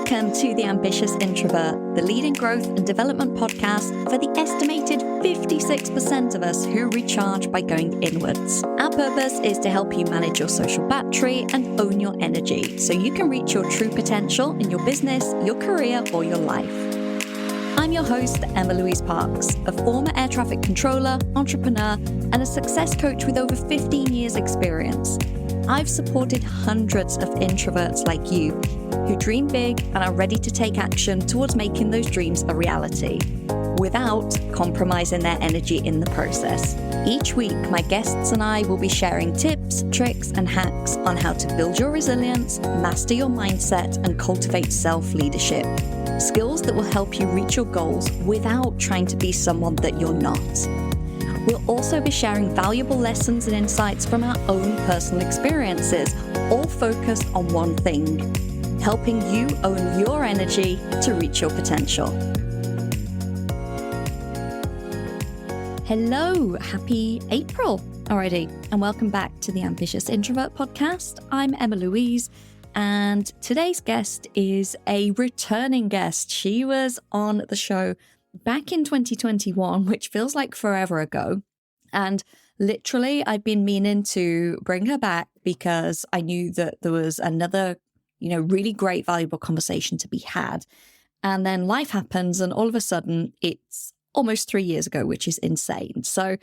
Welcome to The Ambitious Introvert, the leading growth and development podcast for the estimated 56% of us who recharge by going inwards. Our purpose is to help you manage your social battery and own your energy so you can reach your true potential in your business, your career, or your life. I'm your host, Emma-Louise Parks, a former air traffic controller, entrepreneur, and a success coach with over 15 years experience. I've supported hundreds of introverts like you who dream big and are ready to take action towards making those dreams a reality without compromising their energy in the process. Each week, my guests and I will be sharing tips, tricks, and hacks on how to build your resilience, master your mindset, and cultivate self-leadership. Skills that will help you reach your goals without trying to be someone that you're not. We'll also be sharing valuable lessons and insights from our own personal experiences, all focused on one thing: helping you own your energy to reach your potential. Hello, happy April already, and welcome back to the Ambitious Introvert podcast. I'm Emma-Louise, and today's guest is a returning guest. She was on the show back in 2021, which feels like forever ago. And literally, I've been meaning to bring her back because I knew that there was another, really great, valuable conversation to be had. And then life happens, and all of a sudden, it's almost 3 years ago, which is insane. So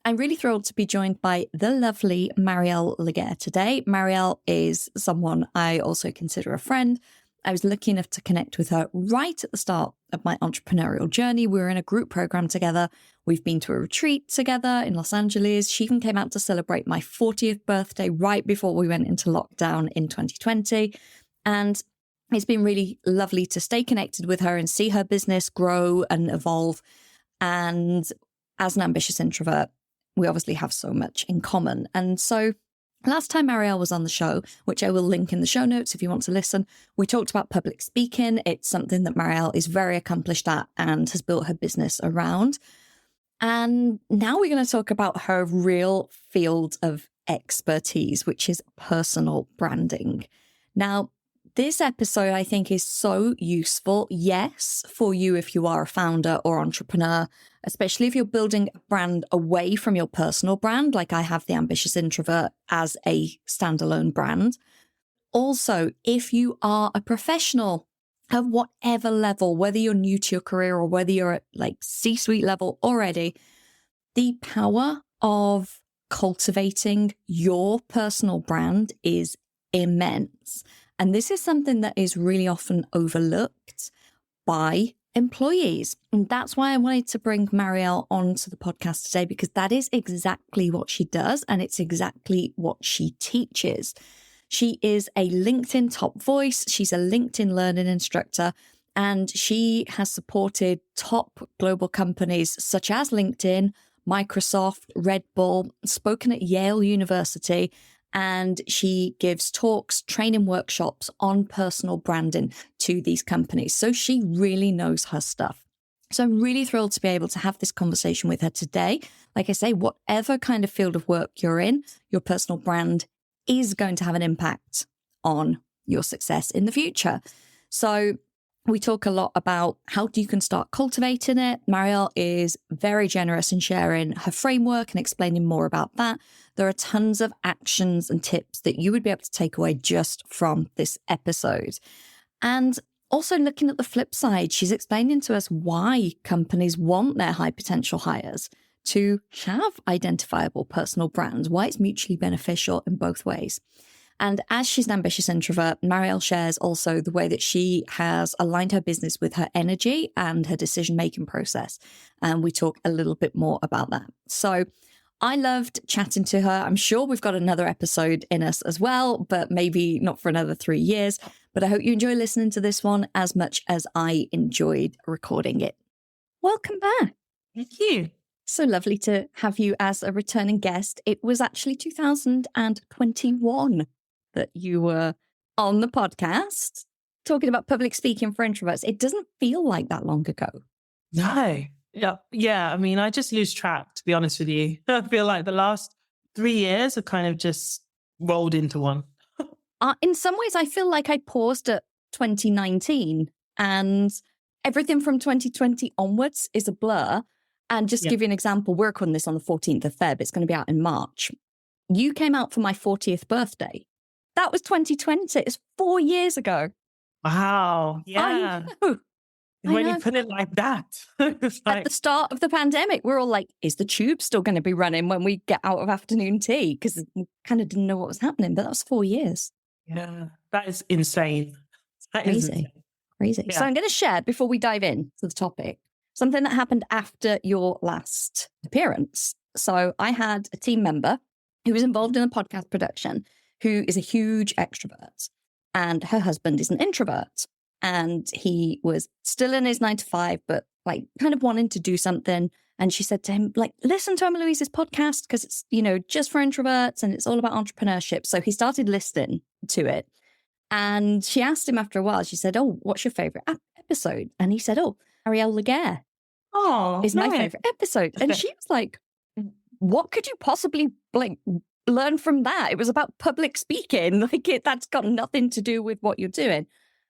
I'm really thrilled to be joined by the lovely Marielle Legair today. Marielle is someone I also consider a friend. I was lucky enough to connect with her right at the start of my entrepreneurial journey. We were in a group program together. We've been to a retreat together in Los Angeles. She even came out to celebrate my 40th birthday right before we went into lockdown in 2020. And it's been really lovely to stay connected with her and see her business grow and evolve. And as an ambitious introvert, we obviously have so much in common. And so last time Marielle was on the show, which I will link in the show notes if you want to listen, we talked about public speaking. It's something that Marielle is very accomplished at and has built her business around. And now we're going to talk about her real field of expertise, which is personal branding. Now, this episode, I think, is so useful, yes, for you if you are a founder or entrepreneur, especially if you're building a brand away from your personal brand, like I have the Ambitious Introvert as a standalone brand. Also, if you are a professional of whatever level, whether you're new to your career or whether you're at like C-suite level already, the power of cultivating your personal brand is immense. And this is something that is really often overlooked by employees. And that's why I wanted to bring Marielle onto the podcast today, because that is exactly what she does. And it's exactly what she teaches. She is a LinkedIn top voice. She's a LinkedIn learning instructor. And she has supported top global companies such as LinkedIn, Microsoft, Red Bull, spoken at Yale University. And she gives talks, training workshops on personal branding to these companies. So she really knows her stuff. So I'm really thrilled to be able to have this conversation with her today. Like I say, whatever kind of field of work you're in, your personal brand is going to have an impact on your success in the future. So we talk a lot about how you can start cultivating it. Marielle is very generous in sharing her framework and explaining more about that. There are tons of actions and tips that you would be able to take away just from this episode. And also looking at the flip side, she's explaining to us why companies want their high potential hires to have identifiable personal brands, why it's mutually beneficial in both ways. And as she's an ambitious introvert, Marielle shares also the way that she has aligned her business with her energy and her decision-making process. And we talk a little bit more about that. So I loved chatting to her. I'm sure we've got another episode in us as well, but maybe not for another 3 years. But I hope you enjoy listening to this one as much as I enjoyed recording it. Welcome back. Thank you. So lovely to have you as a returning guest. It was actually 2021 that you were on the podcast talking about public speaking for introverts. It doesn't feel like that long ago. No. Yeah. I mean, I just lose track, to be honest with you. I feel like the last 3 years have kind of just rolled into one. In some ways, I feel like I paused at 2019, and everything from 2020 onwards is a blur. And just to give you an example, we're recording this on the 14th of Feb. It's going to be out in March. You came out for my 40th birthday. That was 2020. It's 4 years ago. Wow. Yeah. I know. When you put it like that, it's like... At the start of the pandemic, we're all like, is the tube still going to be running when we get out of afternoon tea? Because we kind of didn't know what was happening, but that was 4 years. Yeah, that is insane. That is insane. Crazy. Yeah. So I'm going to share, before we dive in to the topic, something that happened after your last appearance. So I had a team member who was involved in a podcast production who is a huge extrovert, and her husband is an introvert. And he was still in his 9 to 5, but like kind of wanting to do something. And she said to him, like, listen to Emma-Louise's podcast because it's, you know, just for introverts and it's all about entrepreneurship. So he started listening to it. And she asked him after a while, she said, oh, what's your favorite episode? And he said, oh, Marielle Legair is my favorite episode. And she was like, what could you possibly like learn from that? It was about public speaking. Like that's got nothing to do with what you're doing.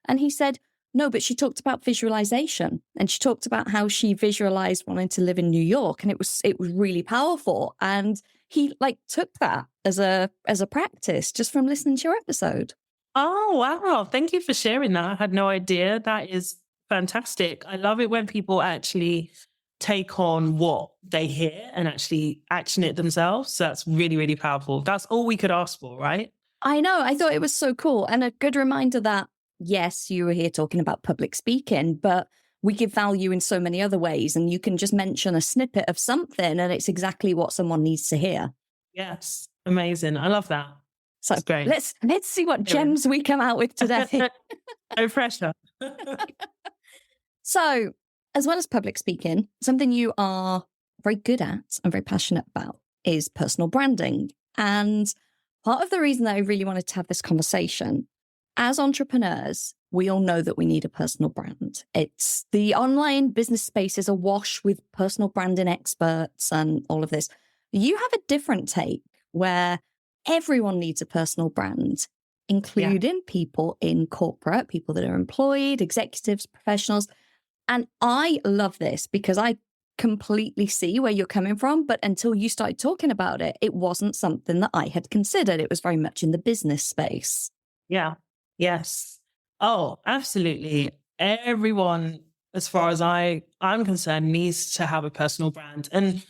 And he said, no, but she talked about visualization, and she talked about how she visualized wanting to live in New York, and it was really powerful. And he like took that as a practice just from listening to your episode. Oh, wow. Thank you for sharing that. I had no idea. That is fantastic. I love it when people actually take on what they hear and actually action it themselves. So that's really, really powerful. That's all we could ask for, right? I know. I thought it was so cool. And a good reminder that, yes, you were here talking about public speaking, but we give value in so many other ways. And you can just mention a snippet of something and it's exactly what someone needs to hear. Yes. Amazing. I love that. So that's great. Let's see what gems we come out with today. No pressure. So, as well as public speaking, something you are very good at and very passionate about is personal branding. And part of the reason that I really wanted to have this conversation, as entrepreneurs, we all know that we need a personal brand. It's the online business space is awash with personal branding experts and all of this. You have a different take where everyone needs a personal brand, including people in corporate, people that are employed, executives, professionals. And I love this because I completely see where you're coming from. But until you started talking about it, it wasn't something that I had considered. It was very much in the business space. Yeah. Yes. Oh, absolutely. Everyone, as far as I'm concerned, needs to have a personal brand. And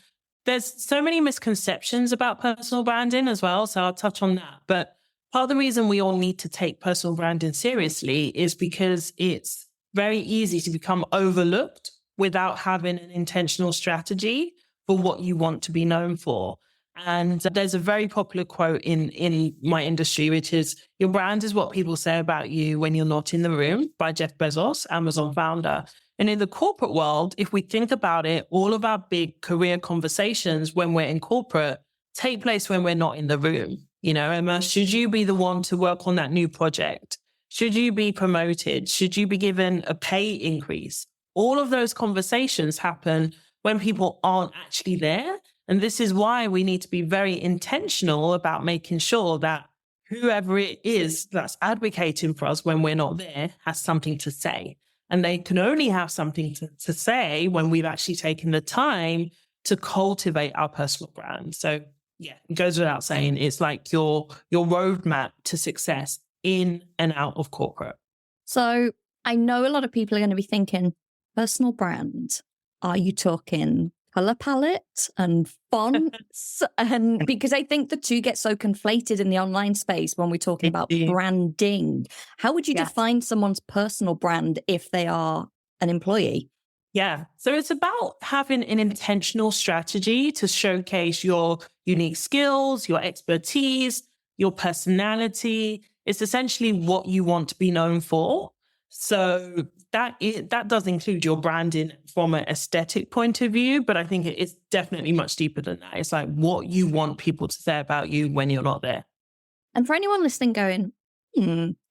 there's so many misconceptions about personal branding as well. So I'll touch on that. But part of the reason we all need to take personal branding seriously is because it's very easy to become overlooked without having an intentional strategy for what you want to be known for. And there's a very popular quote in my industry, which is, your brand is what people say about you when you're not in the room, by Jeff Bezos, Amazon founder. And in the corporate world, if we think about it, all of our big career conversations when we're in corporate take place when we're not in the room. You know, Emma, should you be the one to work on that new project? Should you be promoted? Should you be given a pay increase? All of those conversations happen when people aren't actually there. And this is why we need to be very intentional about making sure that whoever it is that's advocating for us when we're not there has something to say. And they can only have something to say when we've actually taken the time to cultivate our personal brand. So yeah, it goes without saying, it's like your roadmap to success in and out of corporate. So I know a lot of people are going to be thinking, personal brand, are you talking color palette and fonts? And because I think the two get so conflated in the online space when we're talking about branding. How would you define someone's personal brand if they are an employee? Yeah. So it's about having an intentional strategy to showcase your unique skills, your expertise, your personality. It's essentially what you want to be known for. So that does include your branding from an aesthetic point of view, but I think it's definitely much deeper than that. It's like what you want people to say about you when you're not there. And for anyone listening going,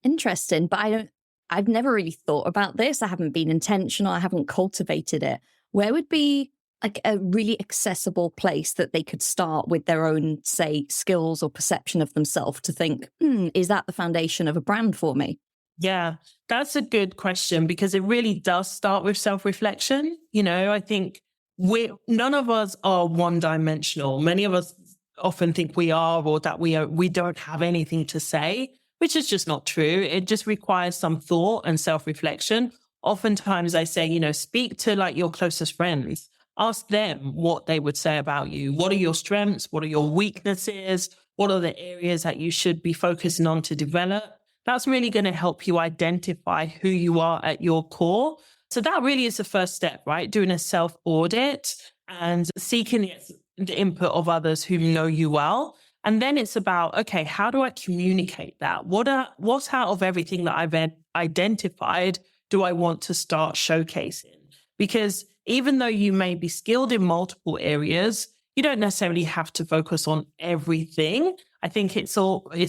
interesting, but I've never really thought about this. I haven't been intentional. I haven't cultivated it. Where would be like a really accessible place that they could start with their own, say, skills or perception of themselves to think, is that the foundation of a brand for me? Yeah, that's a good question because it really does start with self-reflection. I think none of us are one-dimensional. Many of us often think we are, or that we don't have anything to say, which is just not true. It just requires some thought and self-reflection. Oftentimes I say, speak to like your closest friends. Ask them what they would say about you. What are your strengths? What are your weaknesses? What are the areas that you should be focusing on to develop? That's really going to help you identify who you are at your core. So that really is the first step, right? Doing a self audit and seeking the input of others who know you well. And then it's about, okay, how do I communicate that? What out of everything that I've identified do I want to start showcasing? Because even though you may be skilled in multiple areas, you don't necessarily have to focus on everything. I think it's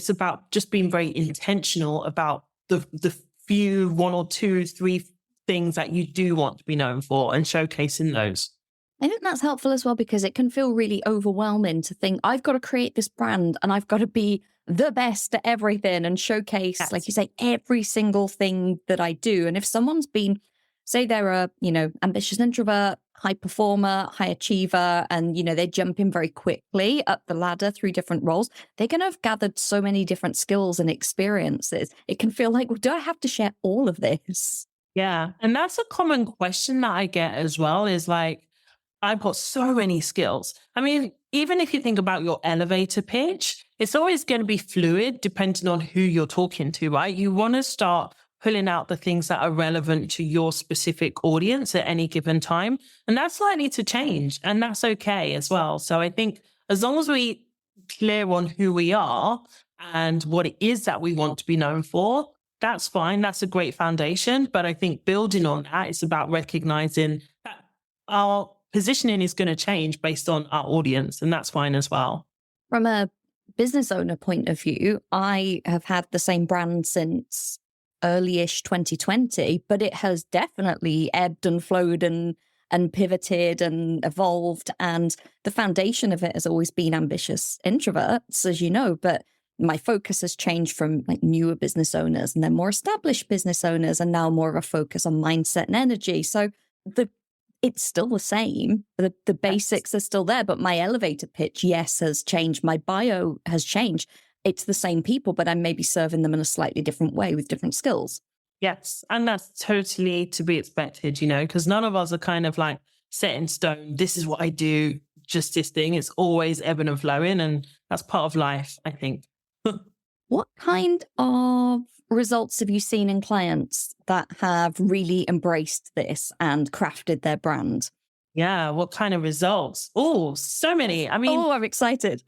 about just being very intentional about the few, one or two, three things that you do want to be known for and showcasing those. I think that's helpful as well because it can feel really overwhelming to think I've got to create this brand and I've got to be the best at everything and showcase, Yes. like you say, every single thing that I do. And if someone's been, say they're a, ambitious introvert, high performer, high achiever, and, they're jumping very quickly up the ladder through different roles, they're going to have gathered so many different skills and experiences. It can feel like, well, do I have to share all of this? Yeah. And that's a common question that I get as well is like, I've got so many skills. I mean, even if you think about your elevator pitch, it's always going to be fluid depending on who you're talking to, right? You want to start pulling out the things that are relevant to your specific audience at any given time. And that's likely to change. And that's okay as well. So I think as long as we clear on who we are and what it is that we want to be known for, that's fine. That's a great foundation. But I think building on that, it's about recognizing that our positioning is going to change based on our audience, and that's fine as well. From a business owner point of view, I have had the same brand since early-ish 2020, but it has definitely ebbed and flowed and pivoted and evolved. And the foundation of it has always been ambitious introverts, as you know, but my focus has changed from like newer business owners and then more established business owners, and now more of a focus on mindset and energy. So it's still the same. The basics are still there, but my elevator pitch, yes, has changed. My bio has changed. It's the same people, but I'm maybe serving them in a slightly different way with different skills. Yes. And that's totally to be expected, because none of us are kind of like set in stone. This is what I do, just this thing. It's always ebbing and flowing. And that's part of life, I think. What kind of results have you seen in clients that have really embraced this and crafted their brand? Yeah. What kind of results? Oh, so many. I mean, I'm excited.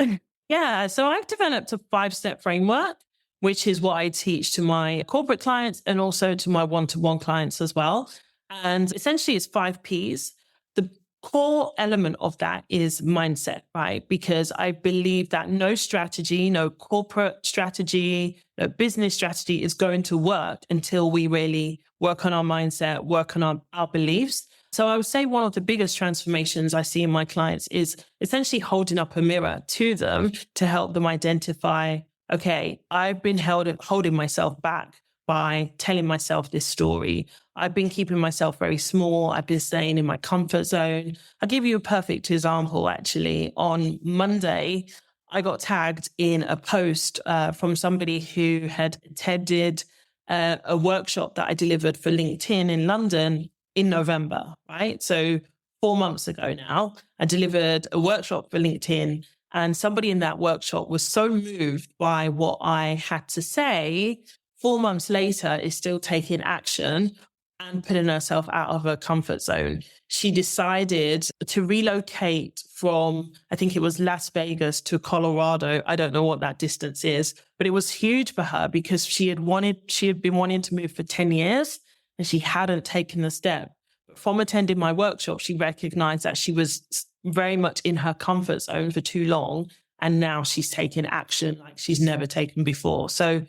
Yeah. So I've developed a 5-step framework, which is what I teach to my corporate clients and also to my one-to-one clients as well. And essentially it's 5 Ps. The core element of that is mindset, right? Because I believe that no strategy, no corporate strategy, no business strategy is going to work until we really work on our mindset, work on our beliefs. So I would say one of the biggest transformations I see in my clients is essentially holding up a mirror to them to help them identify, okay, I've been holding myself back by telling myself this story. I've been keeping myself very small. I've been staying in my comfort zone. I'll give you a perfect example, actually. On Monday, I got tagged in a post from somebody who had attended a workshop that I delivered for LinkedIn in London in November, right? So 4 months ago now, I delivered a workshop for LinkedIn, and somebody in that workshop was so moved by what I had to say, 4 months later is still taking action and putting herself out of her comfort zone. She decided to relocate from, I think it was Las Vegas to Colorado. I don't know what that distance is, but it was huge for her because she had been wanting to move for 10 years. And she hadn't taken the step. But from attending my workshop, she recognized that she was very much in her comfort zone for too long. And now she's taking action like she's never taken before. So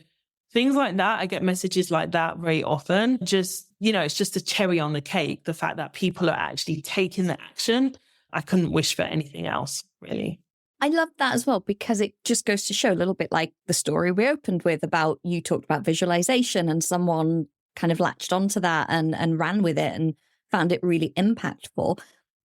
things like that, I get messages like that very often. Just, it's just a cherry on the cake, the fact that people are actually taking the action. I couldn't wish for anything else, really. I love that as well, because it just goes to show a little bit like the story we opened with about, you talked about visualization and someone kind of latched onto that and ran with it and found it really impactful.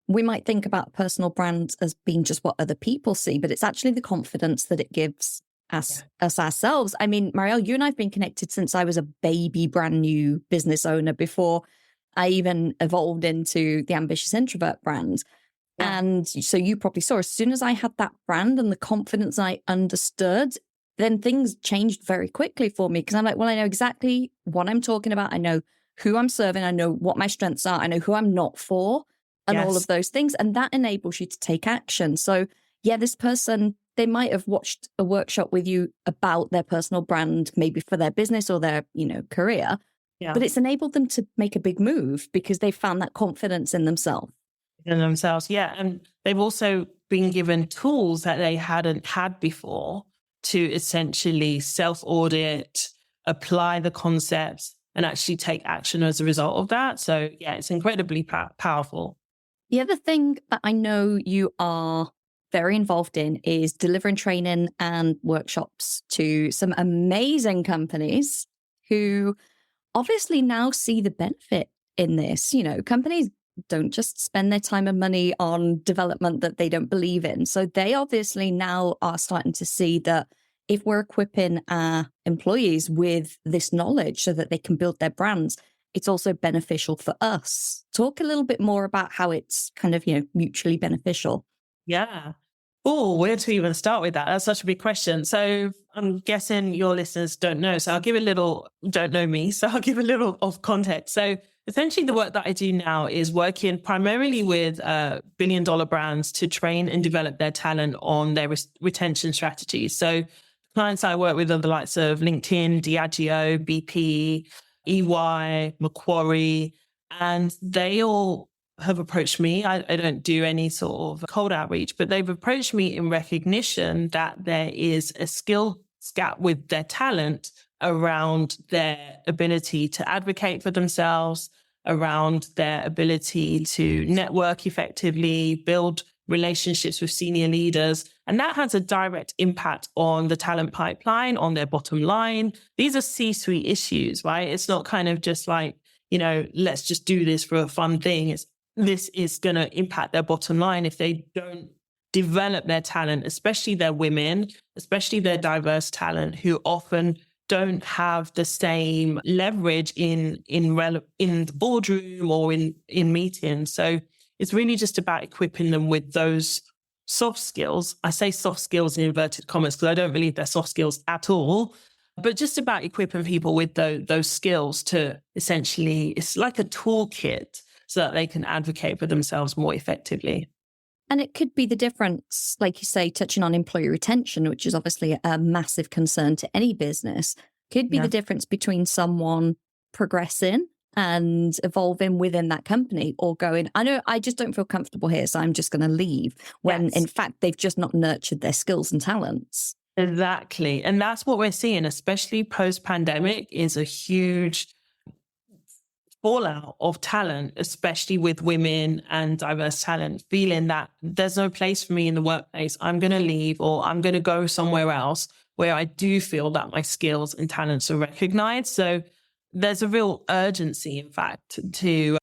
We might think about personal brands as being just what other people see, but it's actually the confidence that it gives us ourselves. I mean, Marielle, you and I have been connected since I was a baby, brand new business owner, before I even evolved into the Ambitious Introvert brand. Yeah. And so you probably saw, as soon as I had that brand and the confidence I understood, then things changed very quickly for me, because I'm like, well, I know exactly what I'm talking about. I know who I'm serving. I know what my strengths are. I know who I'm not for, and all of those things. And that enables you to take action. So yeah, this person, they might have watched a workshop with you about their personal brand, maybe for their business or their, career, but it's enabled them to make a big move because they found that confidence in themselves. Yeah. And they've also been given tools that they hadn't had before to essentially self-audit, apply the concepts, and actually take action as a result of that. So yeah, it's incredibly powerful. The other thing that I know you are very involved in is delivering training and workshops to some amazing companies who obviously now see the benefit in this. Companies don't just spend their time and money on development that they don't believe in. So they obviously now are starting to see that if we're equipping our employees with this knowledge so that they can build their brands, it's also beneficial for us. Talk a little bit more about how it's kind of, mutually beneficial. Yeah. Oh, where to even start with that? That's such a big question. So I'm guessing your listeners don't know. So don't know me. So I'll give a little of context. So essentially the work that I do now is working primarily with billion-dollar brands to train and develop their talent on their retention strategies. So clients I work with are the likes of LinkedIn, Diageo, BP, EY, Macquarie, and they all have approached me. I don't do any sort of cold outreach, but they've approached me in recognition that there is a skill gap with their talent around their ability to advocate for themselves, around their ability to network effectively, build relationships with senior leaders. And that has a direct impact on the talent pipeline, on their bottom line. These are C-suite issues, right? It's not kind of just like, let's just do this for a fun thing. This is going to impact their bottom line if they don't develop their talent, especially their women, especially their diverse talent, who often don't have the same leverage in the boardroom or in meetings. So it's really just about equipping them with those soft skills. I say soft skills in inverted commas because I don't believe they're soft skills at all, but just about equipping people with those skills to essentially, it's like a toolkit so that they can advocate for themselves more effectively. And it could be the difference, like you say, touching on employee retention, which is obviously a massive concern to any business, could be the difference between someone progressing and evolving within that company or going, I just don't feel comfortable here, so I'm just going to leave, when in fact, they've just not nurtured their skills and talents. Exactly. And that's what we're seeing, especially post-pandemic, is a huge fallout of talent, especially with women and diverse talent, feeling that there's no place for me in the workplace. I'm going to leave, or I'm going to go somewhere else where I do feel that my skills and talents are recognized. So there's a real urgency, in fact, to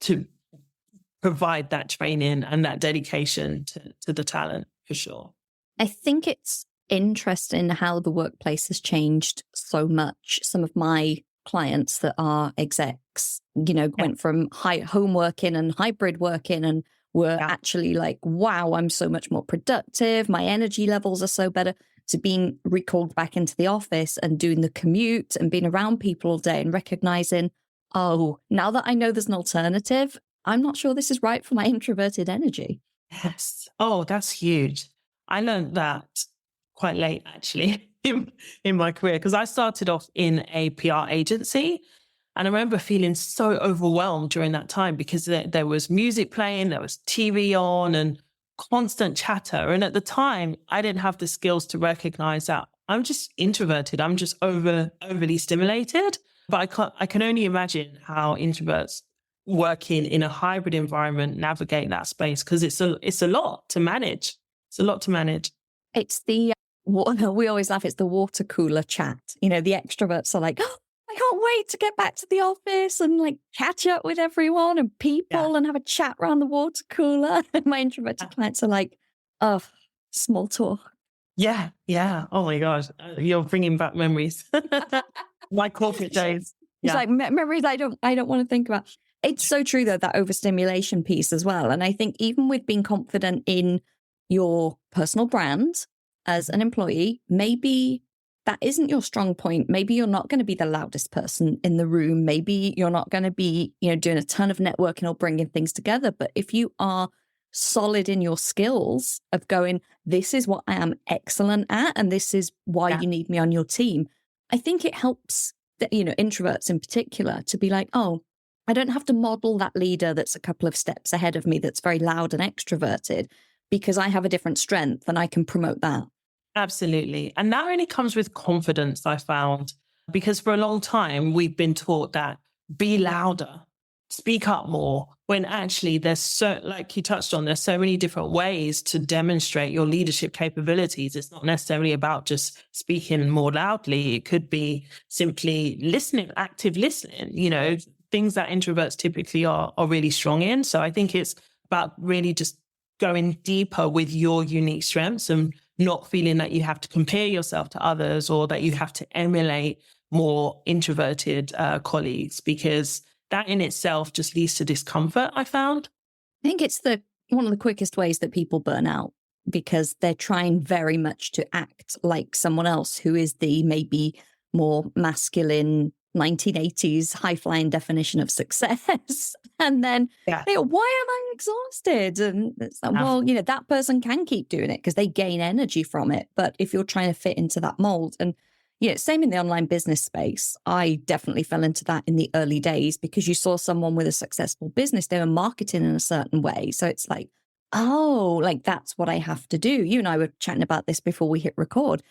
provide that training and that dedication to the talent, for sure. I think it's interesting how the workplace has changed so much. Some of my clients that are execs, went from home working and hybrid working and were actually like, wow, I'm so much more productive. My energy levels are so better, to being recalled back into the office and doing the commute and being around people all day and recognizing, oh, now that I know there's an alternative, I'm not sure this is right for my introverted energy. Yes. Oh, that's huge. I learned that quite late, actually, in my career, because I started off in a PR agency. And I remember feeling so overwhelmed during that time because there was music playing, there was TV on, and constant chatter. And at the time, I didn't have the skills to recognize that I'm just introverted. I'm just overly stimulated. But I can only imagine how introverts working in a hybrid environment navigate that space, because it's a lot to manage. It's a lot to manage. It's we always laugh, it's the water cooler chat. The extroverts are like, oh, I can't wait to get back to the office and like catch up with everyone and people and have a chat around the water cooler. And my introverted clients are like, oh, small talk. Yeah. Yeah. Oh my gosh. You're bringing back memories. My corporate days. It's like memories I don't want to think about. It's so true though, that overstimulation piece as well. And I think even with being confident in your personal brand as an employee, maybe that isn't your strong point. Maybe you're not going to be the loudest person in the room. Maybe you're not going to be, doing a ton of networking or bringing things together. But if you are solid in your skills of going, this is what I am excellent at, and this is why you need me on your team, I think it helps, introverts in particular, to be like, oh, I don't have to model that leader that's a couple of steps ahead of me, that's very loud and extroverted, because I have a different strength and I can promote that. Absolutely. And that only comes with confidence, I found, because for a long time, we've been taught that be louder, speak up more, when actually there's like you touched on, there's so many different ways to demonstrate your leadership capabilities. It's not necessarily about just speaking more loudly. It could be simply listening, active listening, things that introverts typically are really strong in. So I think it's about really just going deeper with your unique strengths and not feeling that you have to compare yourself to others or that you have to emulate more introverted colleagues, because that in itself just leads to discomfort, I found. I think it's one of the quickest ways that people burn out, because they're trying very much to act like someone else who is the maybe more masculine 1980s high-flying definition of success. And then, why am I exhausted? And it's like, well, that person can keep doing it because they gain energy from it. But if you're trying to fit into that mold, and same in the online business space, I definitely fell into that in the early days, because you saw someone with a successful business, they were marketing in a certain way. So it's like, oh, like that's what I have to do. You and I were chatting about this before we hit record.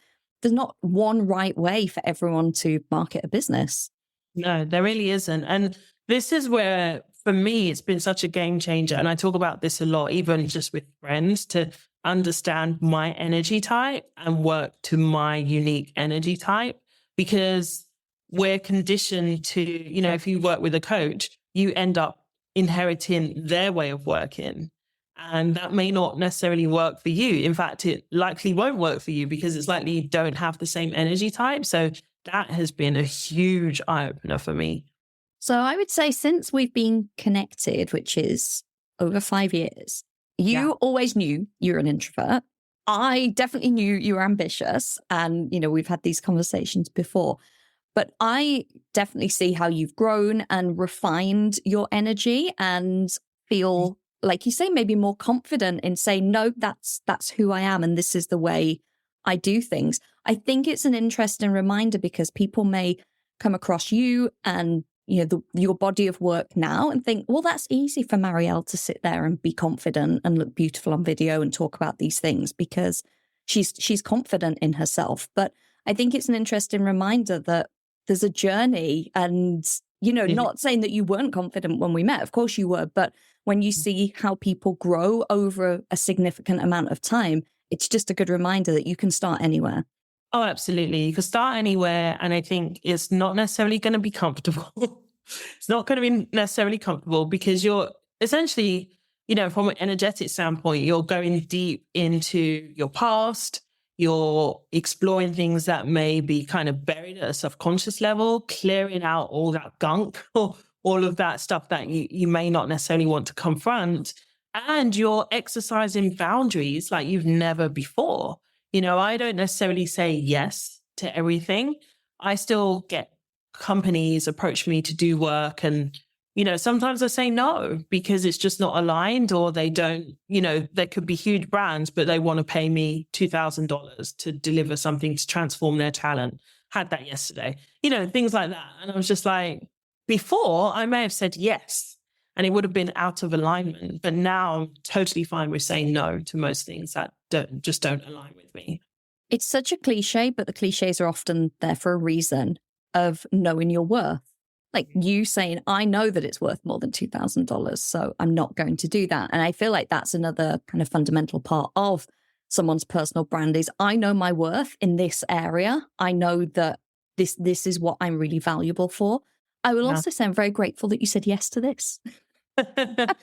There's not one right way for everyone to market a business. No, there really isn't. And this is where, for me, it's been such a game changer. And I talk about this a lot, even just with friends, to understand my energy type and work to my unique energy type, because we're conditioned to, if you work with a coach, you end up inheriting their way of working. And that may not necessarily work for you. In fact, it likely won't work for you because it's likely you don't have the same energy type. So that has been a huge eye-opener for me. So I would say since we've been connected, which is over 5 years, you always knew you're an introvert. I definitely knew you were ambitious. And, we've had these conversations before. But I definitely see how you've grown and refined your energy and feel, like you say, maybe more confident in saying, no, that's who I am. And this is the way I do things. I think it's an interesting reminder, because people may come across you and your body of work now and think, well, that's easy for Marielle to sit there and be confident and look beautiful on video and talk about these things because she's confident in herself. But I think it's an interesting reminder that there's a journey, and not saying that you weren't confident when we met. Of course you were, but when you see how people grow over a significant amount of time, it's just a good reminder that you can start anywhere. Oh, absolutely. You can start anywhere. And I think it's not necessarily going to be comfortable. It's not going to be necessarily comfortable because you're essentially, from an energetic standpoint, you're going deep into your past. You're exploring things that may be kind of buried at a subconscious level, clearing out all that gunk or all of that stuff that you may not necessarily want to confront. And you're exercising boundaries like you've never before. I don't necessarily say yes to everything. I still get companies approach me to do work, and, sometimes I say no because it's just not aligned, or they don't, there could be huge brands, but they want to pay me $2,000 to deliver something to transform their talent. Had that yesterday, things like that. And I was just like, before I may have said yes, and it would have been out of alignment. But now I'm totally fine with saying no to most things that don't align with me. It's such a cliche, but the cliches are often there for a reason of knowing your worth. Like you saying, I know that it's worth more than $2,000, so I'm not going to do that. And I feel like that's another kind of fundamental part of someone's personal brand is, I know my worth in this area. I know that this is what I'm really valuable for. I will also say I'm very grateful that you said yes to this. Of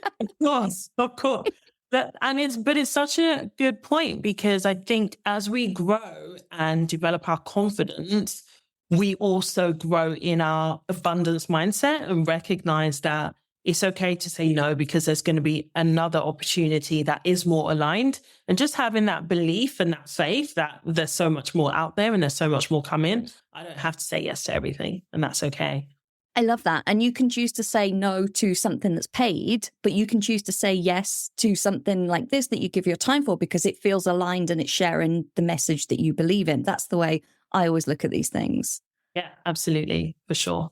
course. But it's such a good point, because I think as we grow and develop our confidence, we also grow in our abundance mindset and recognize that it's okay to say no, because there's going to be another opportunity that is more aligned. And just having that belief and that faith that there's so much more out there and there's so much more coming. I don't have to say yes to everything, and that's okay. I love that. And you can choose to say no to something that's paid, but you can choose to say yes to something like this that you give your time for because it feels aligned and it's sharing the message that you believe in. That's the way I always look at these things. Yeah, absolutely. For sure.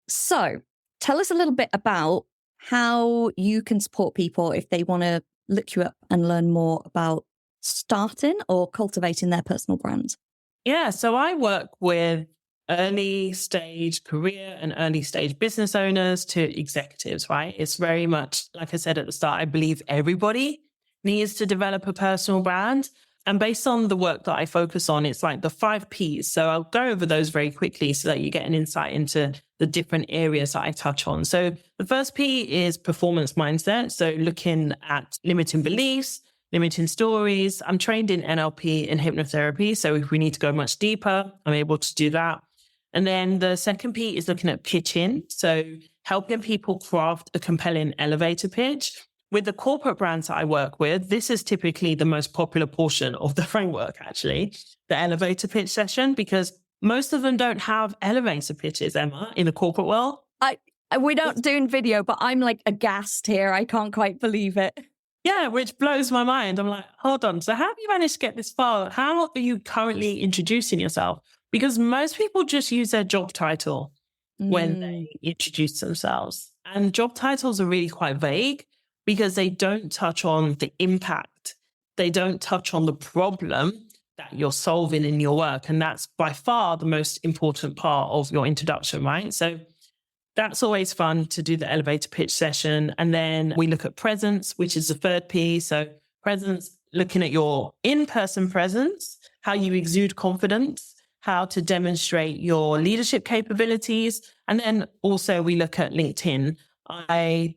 So tell us a little bit about how you can support people if they want to look you up and learn more about starting or cultivating their personal brand. Yeah, so I work with early stage career and early stage business owners to executives, right? It's very much, like I said at the start, I believe everybody needs to develop a personal brand. And based on the work that I focus on, it's like the 5 Ps. So I'll go over those very quickly so that you get an insight into the different areas that I touch on. So the first P is performance mindset. So looking at limiting beliefs, limiting stories. I'm trained in NLP and hypnotherapy. So if we need to go much deeper, I'm able to do that. And then the second P is looking at pitching. So helping people craft a compelling elevator pitch. With the corporate brands that I work with, this is typically the most popular portion of the framework, actually, the elevator pitch session, because most of them don't have elevator pitches, Emma, in the corporate world. We're not doing video, but I'm like aghast here. I can't quite believe it. Yeah, which blows my mind. I'm like, hold on. So how have you managed to get this far? How are you currently introducing yourself? Because most people just use their job title when they introduce themselves. And job titles are really quite vague because they don't touch on the impact. They don't touch on the problem that you're solving in your work. And that's by far the most important part of your introduction, right? So that's always fun to do the elevator pitch session. And then we look at presence, which is the third P. So presence, looking at your in-person presence, how you exude confidence, how to demonstrate your leadership capabilities. And then also we look at LinkedIn. I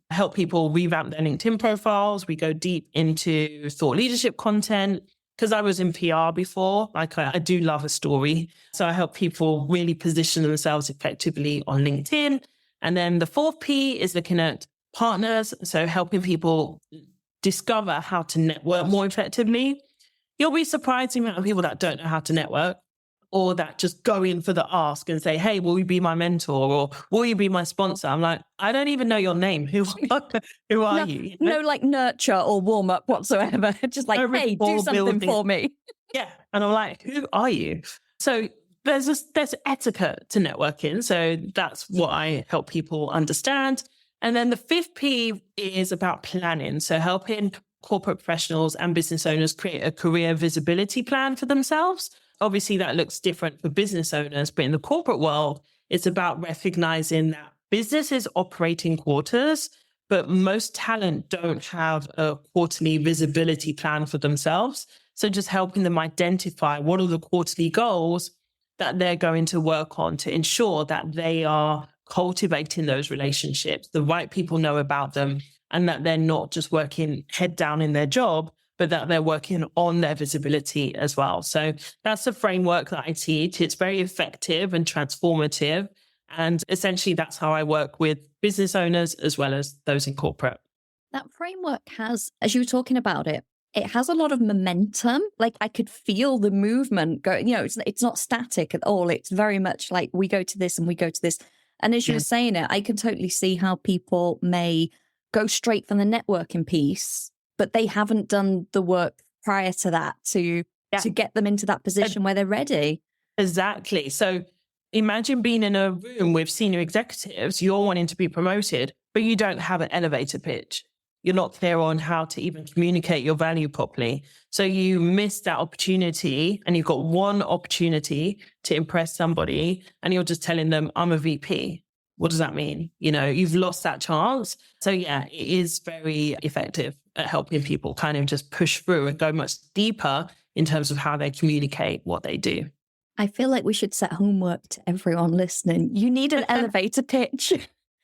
help people revamp their LinkedIn profiles. We go deep into thought leadership content because I was in PR before. Like I do love a story. So I help people really position themselves effectively on LinkedIn. And then the fourth P is looking at partners. So helping people discover how to network more effectively. You'll be surprised the amount of people that don't know how to network, or that just go in for the ask and say, hey, will you be my mentor? Or will you be my sponsor? I'm like, I don't even know your name. Who are you? No, like nurture or warm up whatsoever. Just like, hey, do something for me. Yeah. And I'm like, who are you? So there's etiquette to networking. So that's what I help people understand. And then the fifth P is about planning. So helping corporate professionals and business owners create a career visibility plan for themselves. Obviously, that looks different for business owners, but in the corporate world, it's about recognizing that businesses operate in quarters, but most talent don't have a quarterly visibility plan for themselves. So just helping them identify what are the quarterly goals that they're going to work on to ensure that they are cultivating those relationships, the right people know about them, and that they're not just working head down in their job, but that they're working on their visibility as well. So that's the framework that I teach. It's very effective and transformative. And essentially, that's how I work with business owners as well as those in corporate. That framework has, as you were talking about it, it has a lot of momentum. Like I could feel the movement going, it's not static at all. It's very much like we go to this and we go to this. And as you were saying it, I can totally see how people may go straight from the networking piece, but they haven't done the work prior to that to get them into that position where they're ready. Exactly. So imagine being in a room with senior executives, you're wanting to be promoted, but you don't have an elevator pitch. You're not clear on how to even communicate your value properly. So you miss that opportunity, and you've got one opportunity to impress somebody, and you're just telling them, I'm a VP. what does that mean? You've lost that chance. So yeah, it is very effective at helping people kind of just push through and go much deeper in terms of how they communicate what they do. I feel like we should set homework to everyone listening. You need an elevator pitch.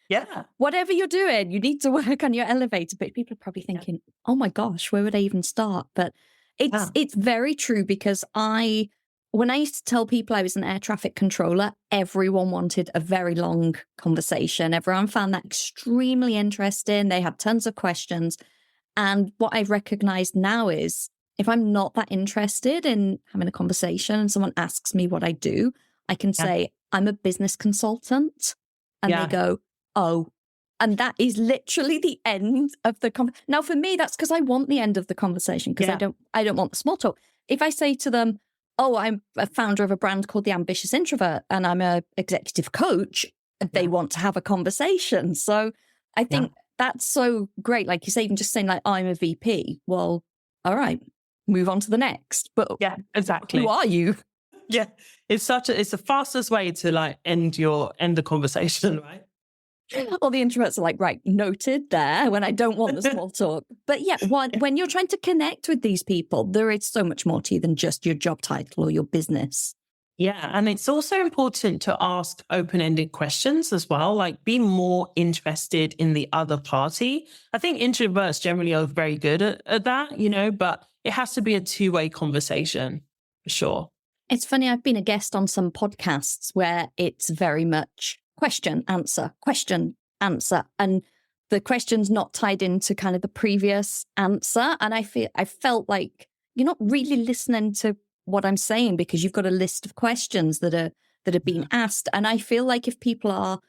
Yeah. Whatever you're doing, you need to work on your elevator pitch. People are probably thinking, oh my gosh, where would I even start? But it's very true, because when I used to tell people I was an air traffic controller, everyone wanted a very long conversation. Everyone found that extremely interesting. They had tons of questions. And what I've recognized now is, if I'm not that interested in having a conversation and someone asks me what I do, I can say, I'm a business consultant. And they go, oh. And that is literally the end of the conversation. Now, for me, that's because I want the end of the conversation, because I don't want the small talk. If I say to them, oh, I'm a founder of a brand called The Ambitious Introvert, and I'm an executive coach, they want to have a conversation. So I think that's so great. Like you say, even just saying like, I'm a VP. Well, all right, move on to the next. But yeah, exactly. Who are you? Yeah, it's the fastest way to like end the conversation, right? All the introverts are like, right, noted there, when I don't want the small talk. But yeah, when you're trying to connect with these people, there is so much more to you than just your job title or your business. Yeah. And it's also important to ask open-ended questions as well, like be more interested in the other party. I think introverts generally are very good at that, but it has to be a two-way conversation for sure. It's funny, I've been a guest on some podcasts where it's very much question, answer. And the question's not tied into kind of the previous answer. And I felt like you're not really listening to what I'm saying, because you've got a list of questions that are being asked. And I feel like if people are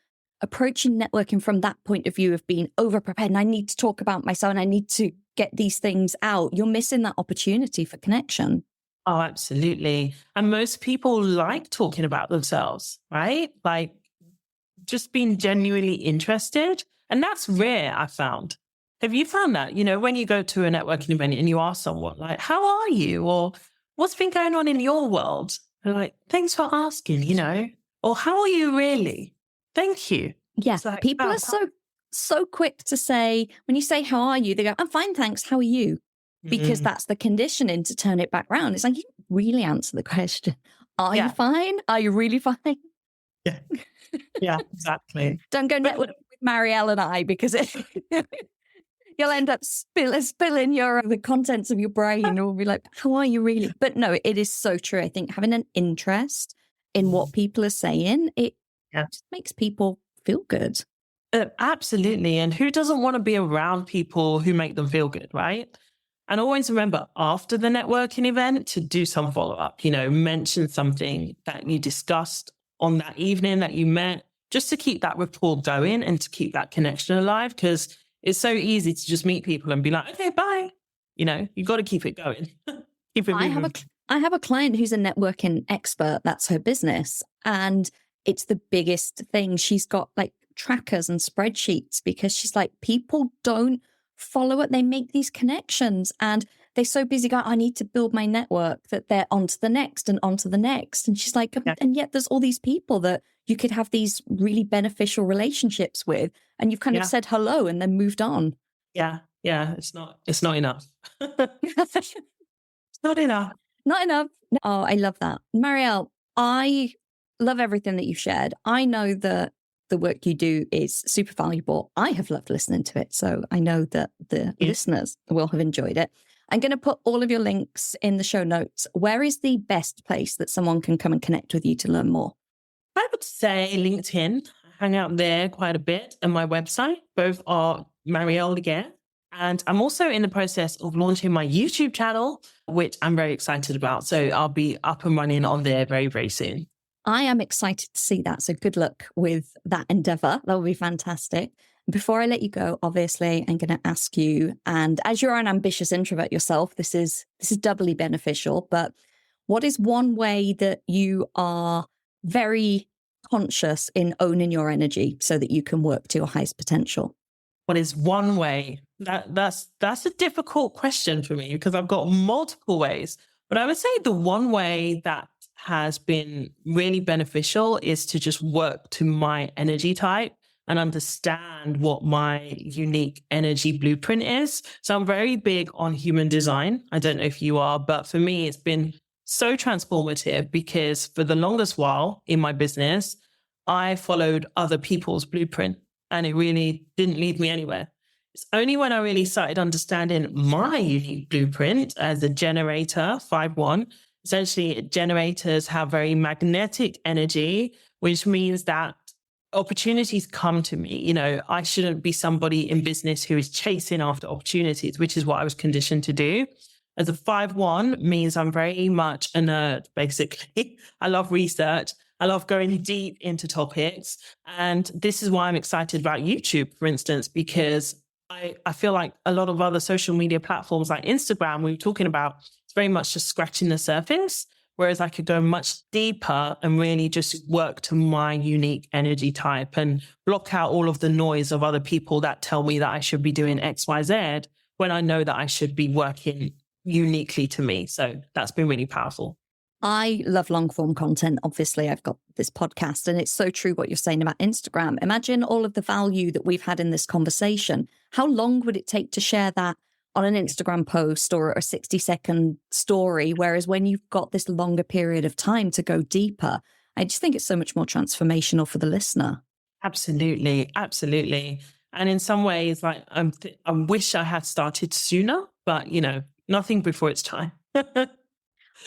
approaching networking from that point of view of being over prepared, and I need to talk about myself and I need to get these things out, you're missing that opportunity for connection. Oh, absolutely. And most people like talking about themselves, right? Like just being genuinely interested. And that's rare, I found. Have you found that, when you go to a networking event and you ask someone like, how are you? Or what's been going on in your world? They're like, thanks for asking, or how are you really? Thank you. Yeah. Like, people are so quick to say, when you say, how are you? They go, I'm fine, thanks. How are you? Because that's the conditioning to turn it back around. It's like, you didn't really answer the question. Are you fine? Are you really fine? Yeah. Yeah, exactly. Don't go network with Marielle and I, because you'll end up spilling the contents of your brain, or be like, how are you really? But no, it is so true. I think having an interest in what people are saying, it just makes people feel good. Absolutely. And who doesn't want to be around people who make them feel good, right? And always remember, after the networking event, to do some follow-up, mention something that you discussed on that evening that you met, just to keep that rapport going and to keep that connection alive, because it's so easy to just meet people and be like, okay, bye. You've got to keep it going. Keep it moving. I have a client who's a networking expert. That's her business. And it's the biggest thing. She's got like trackers and spreadsheets, because she's like, people don't follow it. They make these connections and they're so busy going, I need to build my network, that they're onto the next and onto the next. And she's like, and yet there's all these people that you could have these really beneficial relationships with, and you've kind of said hello and then moved on. Yeah. Yeah. It's not enough. It's not enough. Not enough. Oh, I love that. Marielle, I love everything that you've shared. I know that the work you do is super valuable. I have loved listening to it. So I know that the listeners will have enjoyed it. I'm going to put all of your links in the show notes. Where is the best place that someone can come and connect with you to learn more? I would say LinkedIn. I hang out there quite a bit, and my website. Both are Marielle Legair. And I'm also in the process of launching my YouTube channel, which I'm very excited about. So I'll be up and running on there very, very soon. I am excited to see that. So good luck with that endeavor. That will be fantastic. Before I let you go, obviously, I'm going to ask you, and as you're an ambitious introvert yourself, this is doubly beneficial, but what is one way that you are very conscious in owning your energy so that you can work to your highest potential? What is one way? That's a difficult question for me, because I've got multiple ways. But I would say the one way that has been really beneficial is to just work to my energy type and understand what my unique energy blueprint is. So I'm very big on human design. I don't know if you are, but for me, it's been so transformative because for the longest while in my business, I followed other people's blueprint and it really didn't lead me anywhere. It's only when I really started understanding my unique blueprint as a generator, 5-1. Essentially, generators have very magnetic energy, which means that opportunities come to me. You know, I shouldn't be somebody in business who is chasing after opportunities, which is what I was conditioned to do. As a 5-1 means I'm very much a nerd, basically. I love research. I love going deep into topics. And this is why I'm excited about YouTube, for instance, because I feel like a lot of other social media platforms like Instagram, we were talking about, it's very much just scratching the surface. Whereas I could go much deeper and really just work to my unique energy type and block out all of the noise of other people that tell me that I should be doing X, Y, Z when I know that I should be working uniquely to me. So that's been really powerful. I love long form content. Obviously, I've got this podcast and it's so true what you're saying about Instagram. Imagine all of the value that we've had in this conversation. How long would it take to share that on an Instagram post or a 60-second story? Whereas when you've got this longer period of time to go deeper, I just think it's so much more transformational for the listener. Absolutely. Absolutely. And in some ways, like I wish I had started sooner, but you know, nothing before its time.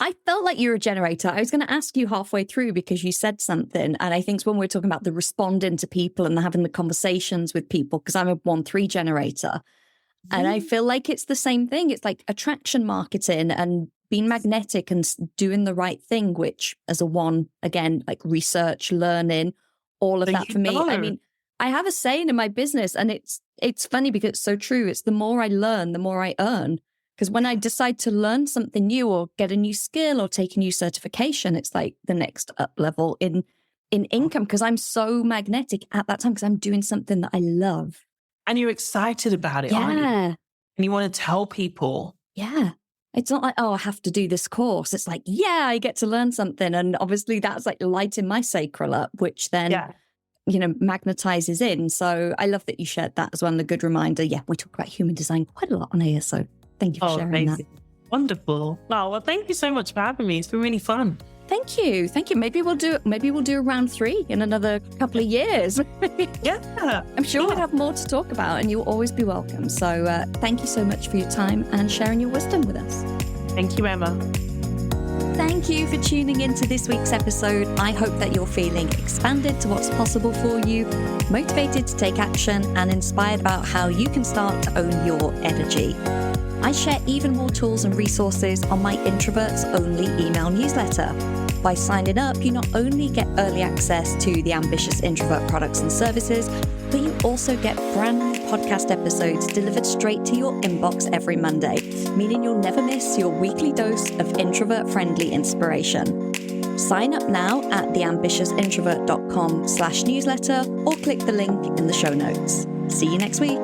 I felt like you were a generator. I was going to ask you halfway through because you said something. And I think when we're talking about the responding to people and having the conversations with people, because I'm a 1-3 generator. And I feel like it's the same thing. It's like attraction marketing and being magnetic and doing the right thing, which as a 1, again, like research, learning, all of that for me. I mean, I have a saying in my business and it's funny because it's so true. It's the more I learn, the more I earn. Because when I decide to learn something new or get a new skill or take a new certification, it's like the next up level in income because I'm so magnetic at that time because I'm doing something that I love. And you're excited about it, aren't you? And you want to tell people. Yeah. It's not like, oh, I have to do this course. It's like, yeah, I get to learn something. And obviously that's like lighting my sacral up, which then, you know, magnetizes in. So I love that you shared that as well. And a good reminder. Yeah, we talk about human design quite a lot on here. So thank you for sharing that. Wonderful. Oh, well, thank you so much for having me. It's been really fun. Thank you. Thank you. Maybe we'll do a round 3 in another couple of years. Yeah. I'm sure we'll have more to talk about and you'll always be welcome. So thank you so much for your time and sharing your wisdom with us. Thank you, Emma. Thank you for tuning into this week's episode. I hope that you're feeling expanded to what's possible for you, motivated to take action, and inspired about how you can start to own your energy. I share even more tools and resources on my Introverts Only email newsletter. By signing up, you not only get early access to the Ambitious Introvert products and services, but you also get brand new podcast episodes delivered straight to your inbox every Monday, meaning you'll never miss your weekly dose of introvert-friendly inspiration. Sign up now at theambitiousintrovert.com/newsletter or click the link in the show notes. See you next week.